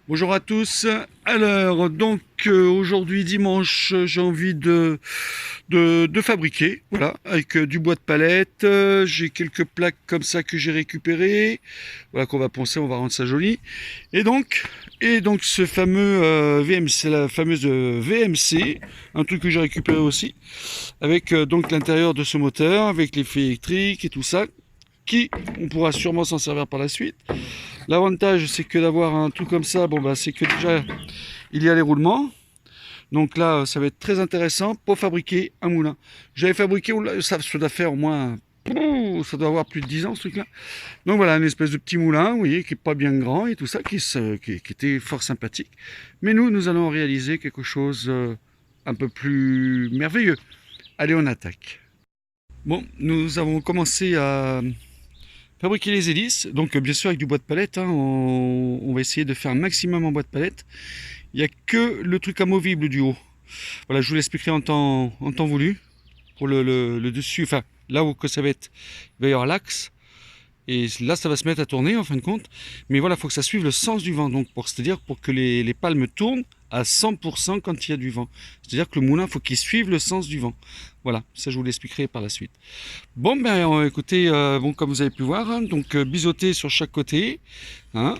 Bonjour à tous. Alors, donc aujourd'hui dimanche, j'ai envie de fabriquer, voilà, avec du bois de palette. J'ai quelques plaques comme ça que j'ai récupérées, voilà qu'on va poncer, on va rendre ça joli. Et donc, ce fameux VMC, la fameuse VMC, un truc que j'ai récupéré aussi, avec donc l'intérieur de ce moteur, avec les fils électriques et tout ça, qui on pourra sûrement s'en servir par la suite. L'avantage, c'est que d'avoir un tout comme ça, bon bah c'est que déjà il y a les roulements. Donc là, ça va être très intéressant pour fabriquer un moulin. J'avais fabriqué, ça doit faire au moins, ça doit avoir plus de 10 ans ce truc-là. Donc voilà, une espèce de petit moulin, vous voyez, qui est pas bien grand et tout ça, qui était fort sympathique. Mais nous allons réaliser quelque chose un peu plus merveilleux. Allez, on attaque. Bon, nous avons commencé à fabriquer les hélices, donc bien sûr avec du bois de palette, hein, on va essayer de faire un maximum en bois de palette. Il n'y a que le truc amovible du haut. Voilà, je vous l'expliquerai en temps voulu. Pour le dessus, enfin là où que ça va être, il va y avoir l'axe. Et là, ça va se mettre à tourner en fin de compte. Mais voilà, il faut que ça suive le sens du vent. Donc, c'est-à-dire pour que les palmes tournent à 100% quand il y a du vent. C'est-à-dire que le moulin, il faut qu'il suive le sens du vent. Voilà, ça je vous l'expliquerai par la suite. Bon, ben écoutez, bon, comme vous avez pu voir, hein, donc biseauter sur chaque côté, hein,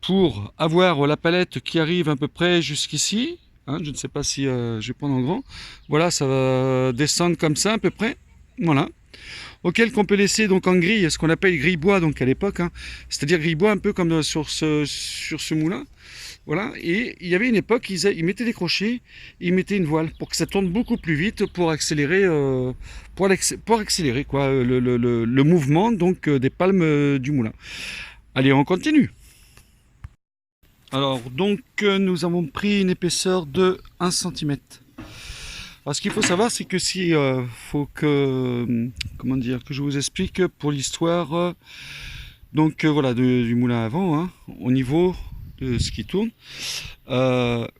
pour avoir la palette qui arrive à peu près jusqu'ici. Hein, je ne sais pas si je vais prendre en grand. Voilà, ça va descendre comme ça à peu près. Voilà. Auquel qu'on peut laisser donc en grille, ce qu'on appelle grille bois donc à l'époque, hein, c'est-à-dire grille bois un peu comme sur ce moulin. Voilà, et il y avait une époque, ils mettaient des crochets, ils mettaient une voile pour que ça tourne beaucoup plus vite pour accélérer, pour accélérer quoi, le mouvement donc des palmes du moulin. Allez, on continue. Alors donc nous avons pris une épaisseur de 1 centimètre. Alors ce qu'il faut savoir c'est que si faut que comment dire que je vous explique pour l'histoire donc voilà du moulin avant hein, au niveau de ce qui tourne par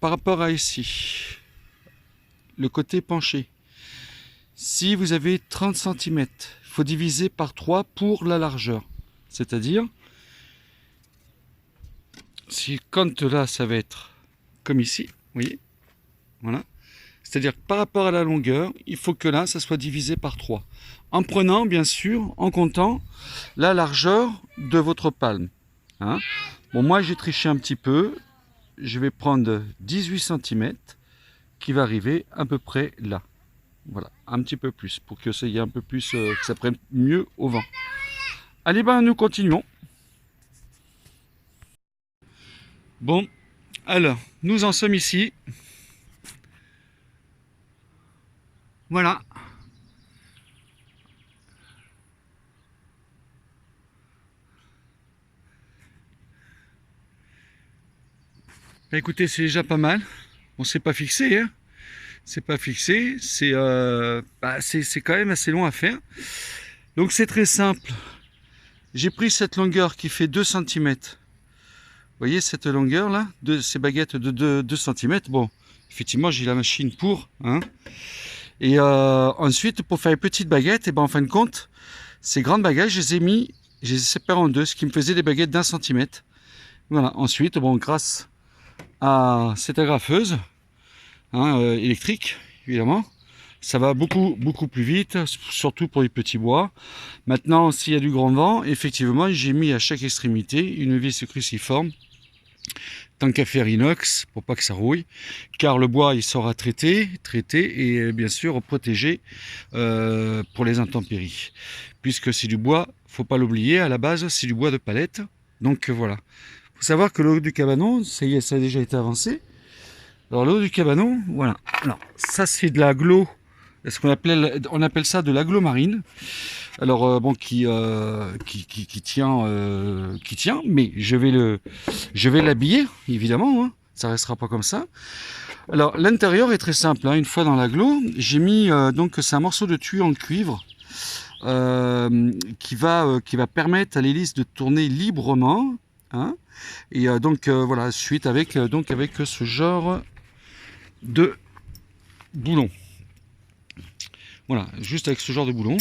rapport à ici le côté penché. Si vous avez 30 centimètres, il faut diviser par 3 pour la largeur. C'est-à-dire si quand là ça va être comme ici, vous voyez, voilà. C'est-à-dire que par rapport à la longueur, il faut que là, ça soit divisé par 3. En prenant, bien sûr, en comptant la largeur de votre palme. Hein. Bon, moi, j'ai triché un petit peu. Je vais prendre 18 centimètres qui va arriver à peu près là. Voilà, un petit peu plus, pour que ça y ait un peu plus, que ça prenne mieux au vent. Allez, ben, nous continuons. Bon, alors, nous en sommes ici. Voilà. Bah, écoutez, c'est déjà pas mal. On s'est pas fixé, hein. C'est pas fixé, c'est quand même assez long à faire. Donc c'est très simple. J'ai pris cette longueur qui fait 2 centimètres. Vous voyez cette longueur là, de ces baguettes de 2 centimètres. Bon, effectivement, j'ai la machine pour. Hein. Et ensuite, pour faire les petites baguettes, et ben en fin de compte, ces grandes baguettes, je les ai séparées en deux, ce qui me faisait des baguettes d'1 centimètre. Voilà. Ensuite, bon, grâce à cette agrafeuse, hein, électrique, évidemment. Ça va beaucoup plus vite, surtout pour les petits bois. Maintenant, s'il y a du grand vent, effectivement, j'ai mis à chaque extrémité une vis cruciforme, tant qu'à faire inox, pour pas que ça rouille, car le bois, il sera traité et bien sûr protégé pour les intempéries. Puisque c'est du bois, faut pas l'oublier, à la base, c'est du bois de palette. Donc voilà. Faut savoir que le haut du cabanon, ça y est, ça a déjà été avancé. Alors le haut du cabanon, voilà. Alors ça c'est de l'aglo, on appelle ça de l'aglo marine. Alors bon qui tient, mais je vais l'habiller évidemment. Hein. Ça restera pas comme ça. Alors l'intérieur est très simple. Hein. Une fois dans l'aglo, j'ai mis donc c'est un morceau de tuyau en cuivre qui va permettre à l'hélice de tourner librement. Hein. Et donc voilà, suite avec ce genre de boulon. Voilà, juste avec ce genre de boulon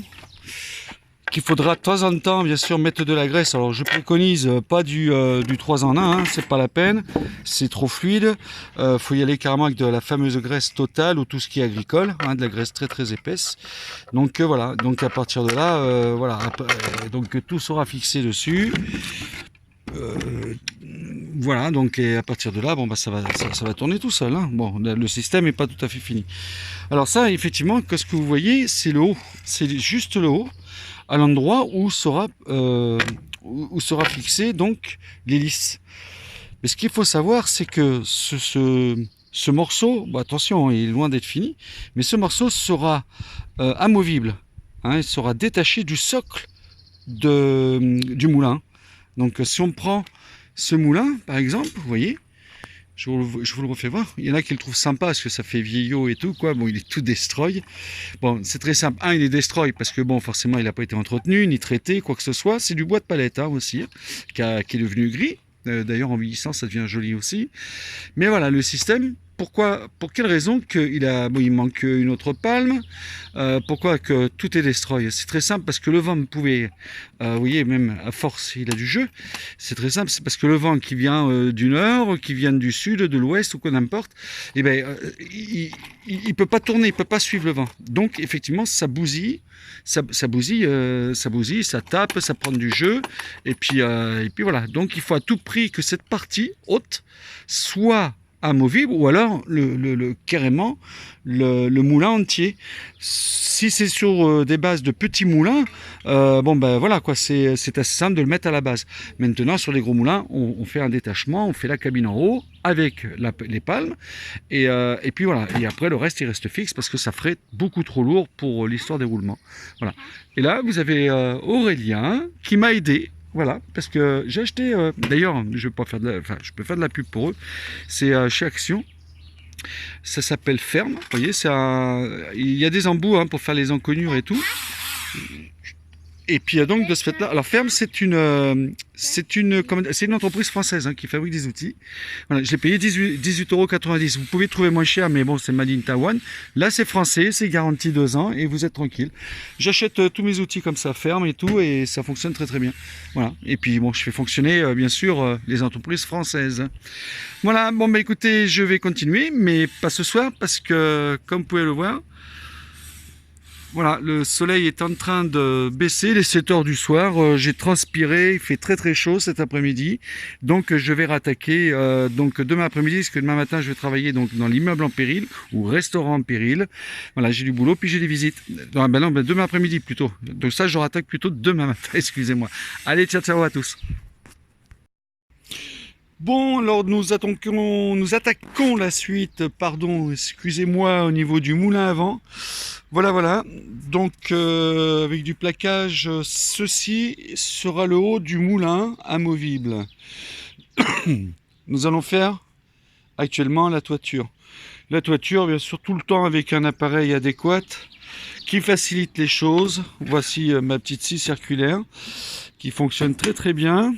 Donc il faudra de temps en temps bien sûr mettre de la graisse. Alors je préconise pas du 3 en 1, hein, c'est pas la peine, c'est trop fluide. Faut y aller carrément avec de la fameuse graisse totale ou tout ce qui est agricole, hein, de la graisse très très épaisse. Donc voilà, donc à partir de là, voilà, donc tout sera fixé dessus. Voilà, donc et à partir de là, bon bah ça va tourner tout seul, hein. Bon, le système n'est pas tout à fait fini. Alors ça, effectivement, que ce que vous voyez, c'est le haut, c'est juste le haut, à l'endroit où sera fixé donc l'hélice. Mais ce qu'il faut savoir, c'est que ce morceau, bon, attention, il est loin d'être fini, mais ce morceau sera amovible, hein, il sera détaché du socle du moulin. Donc si on prend ce moulin, par exemple, vous voyez, je vous le refais voir. Il y en a qui le trouvent sympa parce que ça fait vieillot et tout, quoi. Bon, il est tout destroy. Bon, c'est très simple. Il est destroy parce que, bon, forcément, il n'a pas été entretenu, ni traité, quoi que ce soit. C'est du bois de palette, hein, aussi, qui est devenu gris. D'ailleurs, en vieillissant, ça devient joli aussi. Mais voilà, le système, pour quelle raison il manque une autre palme, pourquoi que tout est destroy? C'est très simple, parce que le vent pouvait, vous voyez, même à force, il a du jeu. C'est très simple, c'est parce que le vent qui vient du nord, qui vient du sud, de l'ouest, ou quoi n'importe, eh ben, il peut pas tourner, il peut pas suivre le vent. Donc, effectivement, ça bousille. Ça bousille, ça tape, ça prend du jeu, et puis voilà. Donc il faut à tout prix que cette partie haute soit amovible, ou alors carrément le moulin entier. Si c'est sur des bases de petits moulins, bon ben voilà quoi, c'est assez simple de le mettre à la base. Maintenant sur les gros moulins, on fait un détachement, on fait la cabine en haut avec les palmes, et puis voilà, et après le reste il reste fixe parce que ça ferait beaucoup trop lourd pour l'histoire des roulements. Voilà. Et là vous avez Aurélien qui m'a aidé. Voilà, parce que j'ai acheté, d'ailleurs, je peux faire de la pub pour eux, c'est chez Action, ça s'appelle Ferme, vous voyez, il y a des embouts, hein, pour faire les encoignures et tout. Et puis donc de ce fait-là, alors Ferme, c'est une entreprise française, hein, qui fabrique des outils. Voilà, je l'ai payé 18,90 €. Vous pouvez trouver moins cher, mais bon, c'est Made in Taiwan. Là, c'est français, c'est garanti 2 ans et vous êtes tranquille. J'achète tous mes outils comme ça, Ferme et tout, et ça fonctionne très très bien. Voilà. Et puis bon, je fais fonctionner bien sûr les entreprises françaises. Voilà. Bon, bah écoutez, je vais continuer, mais pas ce soir parce que comme vous pouvez le voir. Voilà, le soleil est en train de baisser, les 7 heures du soir, j'ai transpiré, il fait très très chaud cet après-midi, donc je vais rattaquer donc demain après-midi, parce que demain matin je vais travailler donc dans l'immeuble en péril, ou restaurant en péril. Voilà, j'ai du boulot, puis j'ai des visites. Non, demain après-midi plutôt, donc ça je rattaque plutôt demain matin, excusez-moi. Allez, ciao ciao à tous. Bon, alors nous attaquons la suite, pardon, excusez-moi, au niveau du moulin à vent. Voilà, donc avec du plaquage, ceci sera le haut du moulin amovible. Nous allons faire actuellement la toiture. La toiture, bien sûr, tout le temps avec un appareil adéquat qui facilite les choses. Voici ma petite scie circulaire qui fonctionne très très bien.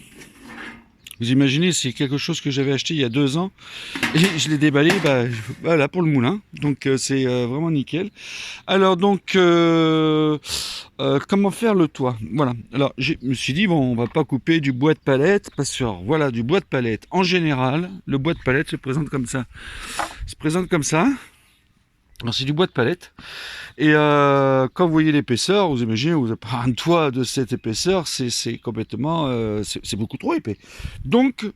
Vous imaginez, c'est quelque chose que j'avais acheté il y a 2 ans et je l'ai déballé, voilà, pour le moulin. Donc c'est vraiment nickel. Alors donc comment faire le toit? Voilà. Alors je me suis dit bon, on va pas couper du bois de palette parce que voilà, du bois de palette. En général, le bois de palette se présente comme ça. Alors c'est du bois de palette. Et quand vous voyez l'épaisseur, vous imaginez, vous avez pas un toit de cette épaisseur, c'est complètement, c'est beaucoup trop épais. Donc,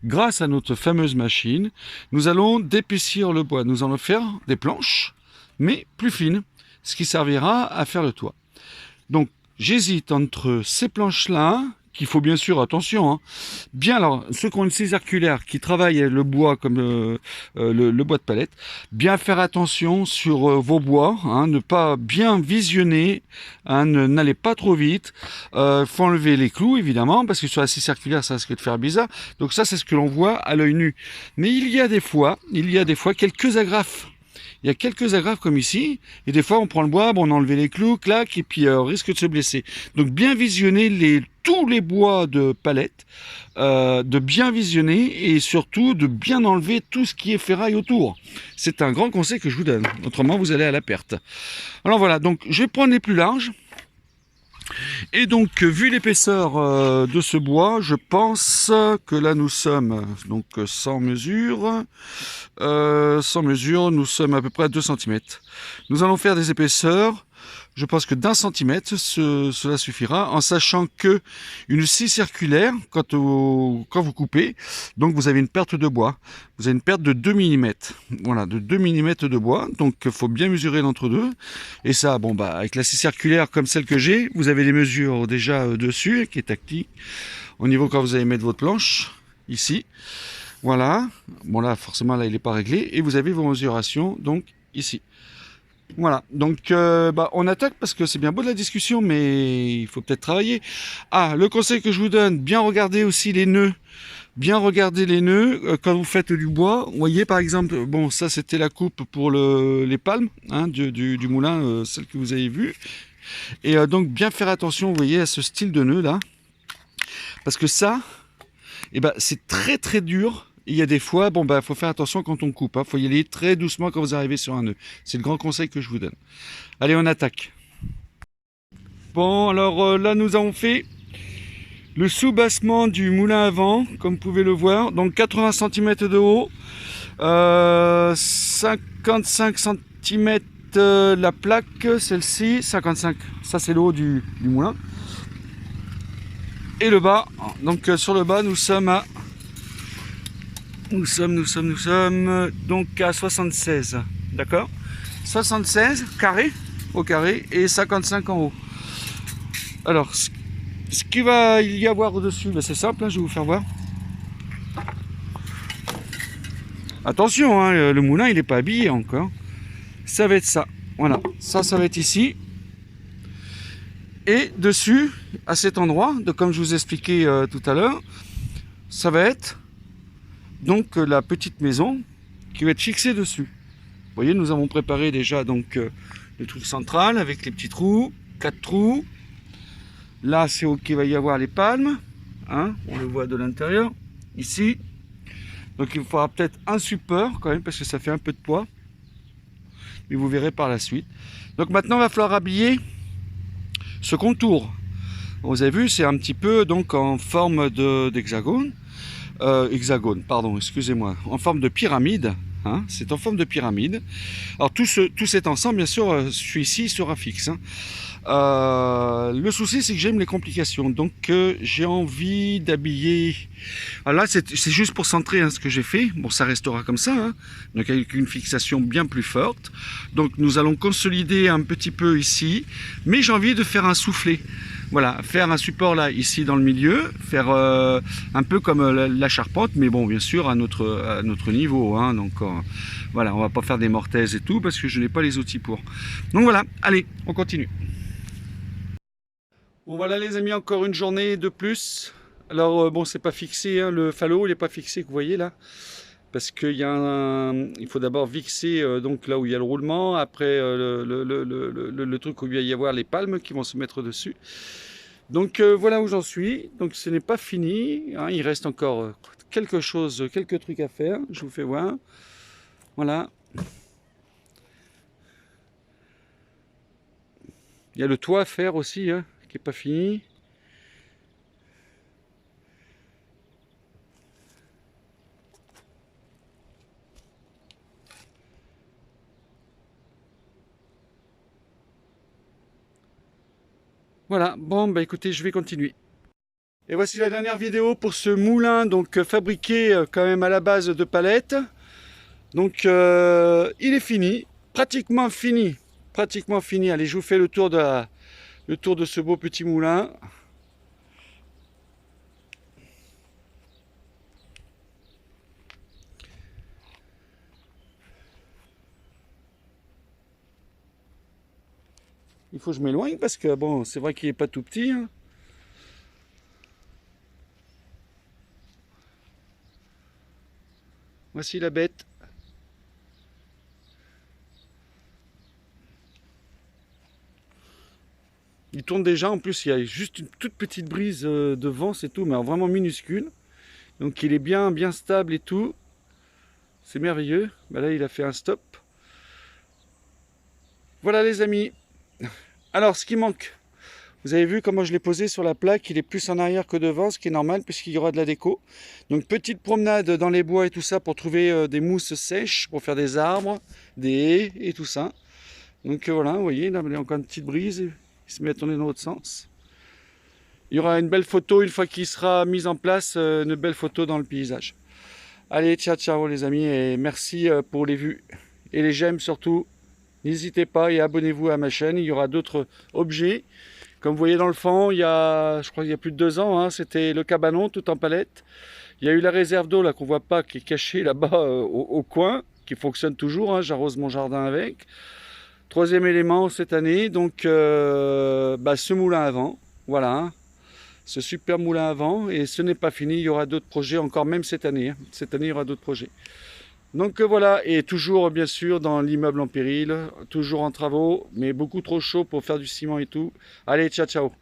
grâce à notre fameuse machine, nous allons d'épaissir le bois. Nous allons faire des planches, mais plus fines, ce qui servira à faire le toit. Donc, j'hésite entre ces planches-là, qu'il faut bien sûr, attention, hein, bien, alors, ceux qui ont une scie circulaire, qui travaillent le bois comme le bois de palette, bien faire attention sur vos bois, hein, ne pas bien visionner, hein, n'allez pas trop vite, faut enlever les clous, évidemment, parce que sur la scie circulaire, ça risque de faire bizarre, donc ça, c'est ce que l'on voit à l'œil nu. Mais il y a des fois, quelques agrafes. Il y a quelques agrafes comme ici, et des fois on prend le bois, bon, on enlève les clous, clac, et puis on risque de se blesser. Donc bien visionner tous les bois de palette, de bien visionner, et surtout de bien enlever tout ce qui est ferraille autour. C'est un grand conseil que je vous donne, autrement vous allez à la perte. Alors voilà, donc je vais prendre les plus larges. Et donc, vu l'épaisseur de ce bois, je pense que là nous sommes donc sans mesure. Sans mesure, nous sommes à peu près à 2 centimètres. Nous allons faire des épaisseurs. Je pense que d'1 centimètre, cela suffira, en sachant que une scie circulaire, quand vous coupez, donc vous avez une perte de bois. Vous avez une perte de 2 millimètres. Voilà, de 2 millimètres de bois. Donc il faut bien mesurer l'entre-deux. Et ça, bon bah avec la scie circulaire comme celle que j'ai, vous avez les mesures déjà dessus, qui est tactique. Au niveau quand vous allez mettre votre planche, ici. Voilà. Bon là, forcément, là, il n'est pas réglé. Et vous avez vos mesurations, donc ici. Voilà, donc on attaque parce que c'est bien beau de la discussion, mais il faut peut-être travailler. Ah, le conseil que je vous donne, bien regarder aussi les nœuds. Bien regarder les nœuds quand vous faites du bois. Vous voyez par exemple, bon ça c'était la coupe pour les palmes hein, du moulin, celle que vous avez vue. Et donc bien faire attention, vous voyez, à ce style de nœud là. Parce que ça, c'est très très dur. Il y a des fois, faut faire attention quand on coupe. Faut y aller très doucement quand vous arrivez sur un nœud. C'est le grand conseil que je vous donne. Allez, on attaque. Bon, alors là, nous avons fait le soubassement du moulin à vent, comme vous pouvez le voir. Donc 80 cm de haut, 55 cm la plaque, celle-ci, 55. Ça, c'est le haut du moulin. Et le bas, donc sur le bas, nous sommes à Nous sommes donc à 76, d'accord? 76 carré, au carré, et 55 en haut. Alors, ce qu'il va y avoir au-dessus, c'est simple, hein, je vais vous faire voir. Attention, hein, le moulin, il n'est pas habillé encore. Ça va être ça, voilà. Ça va être ici. Et dessus, à cet endroit, comme je vous expliquais tout à l'heure, ça va être donc la petite maison qui va être fixée dessus. Vous voyez, nous avons préparé déjà donc le truc central avec les petits trous, 4 trous. Là, c'est OK, il va y avoir les palmes, hein, on le voit de l'intérieur, ici. Donc il faudra peut-être un support quand même parce que ça fait un peu de poids. Mais vous verrez par la suite. Donc maintenant, il va falloir habiller ce contour. Vous avez vu, c'est un petit peu donc en forme d'hexagone. Hexagone, pardon, excusez-moi, en forme de pyramide. Hein, c'est en forme de pyramide. Alors tout cet ensemble, bien sûr, celui-ci sera fixe. Hein. Le souci, c'est que j'aime les complications. Donc j'ai envie d'habiller. Alors là, c'est juste pour centrer hein, ce que j'ai fait. Bon, ça restera comme ça. Hein. Donc avec une fixation bien plus forte. Donc nous allons consolider un petit peu ici. Mais j'ai envie de faire un soufflet. Voilà, faire un support là, ici dans le milieu, faire un peu comme la charpente, mais bon, bien sûr, à notre niveau. Hein, donc voilà, on va pas faire des mortaises et tout, parce que je n'ai pas les outils pour. Donc voilà, allez, on continue. Bon voilà les amis, encore une journée de plus. Alors bon, c'est pas fixé, hein, le falot, il n'est pas fixé, que vous voyez là. Parce qu'il il faut d'abord fixer donc là où il y a le roulement, après le truc où il va y avoir les palmes qui vont se mettre dessus. Donc voilà où j'en suis. Donc ce n'est pas fini, hein, il reste encore quelques trucs à faire. Je vous fais voir. Voilà. Il y a le toit à faire aussi, hein, qui n'est pas fini. Voilà, bon bah écoutez, je vais continuer. Et voici la dernière vidéo pour ce moulin, donc fabriqué quand même à la base de palettes. Donc il est fini, pratiquement fini. Pratiquement fini. Allez, je vous fais le tour de ce beau petit moulin. Il faut que je m'éloigne parce que bon, c'est vrai qu'il n'est pas tout petit. Hein. Voici la bête. Il tourne déjà, en plus il y a juste une toute petite brise de vent, c'est tout, mais vraiment minuscule. Donc il est bien stable et tout. C'est merveilleux. Ben là il a fait un stop. Voilà les amis. Alors ce qui manque Vous avez vu comment je l'ai posé sur la plaque, il est plus en arrière que devant, ce qui est normal puisqu'il y aura de la déco. Donc petite promenade dans les bois et tout ça pour trouver des mousses sèches, pour faire des arbres, des haies et tout ça. Donc voilà, vous voyez, là il y a encore une petite brise, il se met à tourner dans l'autre sens. Il y aura une belle photo une fois qu'il sera mis en place, une belle photo dans le paysage. Allez, ciao ciao les amis et merci pour les vues et les j'aime surtout. N'hésitez pas et abonnez-vous à ma chaîne, il y aura d'autres objets. Comme vous voyez dans le fond, il y a, je crois qu'il y a plus de 2 ans, hein, c'était le cabanon tout en palette. Il y a eu la réserve d'eau là qu'on voit pas, qui est cachée là-bas au coin, qui fonctionne toujours, hein, j'arrose mon jardin avec. Troisième élément cette année, donc ce moulin à vent, voilà, hein, ce super moulin à vent, et ce n'est pas fini, il y aura d'autres projets encore même cette année. Hein. Cette année il y aura d'autres projets. Donc voilà, et toujours bien sûr dans l'immeuble en péril, toujours en travaux, mais beaucoup trop chaud pour faire du ciment et tout. Allez, ciao ciao.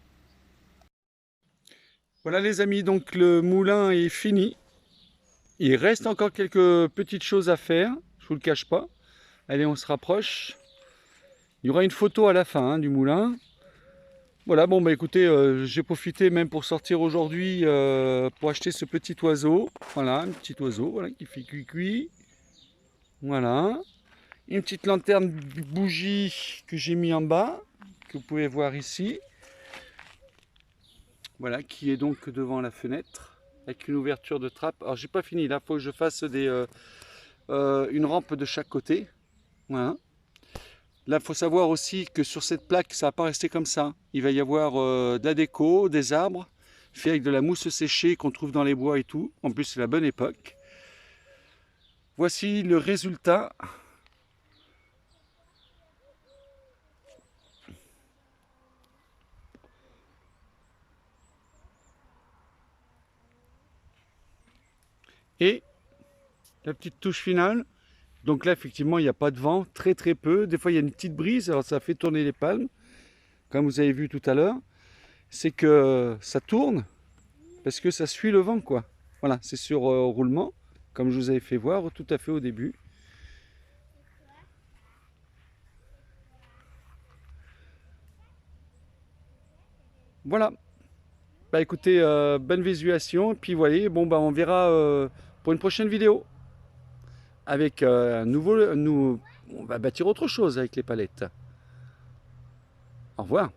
Voilà les amis, donc le moulin est fini. Il reste encore quelques petites choses à faire, je vous le cache pas. Allez, on se rapproche. Il y aura une photo à la fin hein, du moulin. Voilà, bon bah écoutez, j'ai profité même pour sortir aujourd'hui pour acheter ce petit oiseau. Voilà, un petit oiseau voilà, qui fait cuit-cuit. Voilà. Une petite lanterne bougie que j'ai mis en bas, que vous pouvez voir ici. Voilà, qui est donc devant la fenêtre, avec une ouverture de trappe. Alors j'ai pas fini, là, il faut que je fasse une rampe de chaque côté. Voilà. Là, il faut savoir aussi que sur cette plaque, ça ne va pas rester comme ça. Il va y avoir de la déco, des arbres, fait avec de la mousse séchée qu'on trouve dans les bois et tout. En plus, c'est la bonne époque. Voici le résultat. Et la petite touche finale. Donc là, effectivement, il n'y a pas de vent, très très peu. Des fois, il y a une petite brise, alors ça fait tourner les palmes, comme vous avez vu tout à l'heure. C'est que ça tourne, parce que ça suit le vent, quoi. Voilà, c'est sur roulement, comme je vous avais fait voir tout à fait au début. Voilà. Bah écoutez, bonne visualisation, et puis voilà, bon bah on verra pour une prochaine vidéo. Avec on va bâtir autre chose avec les palettes. Au revoir.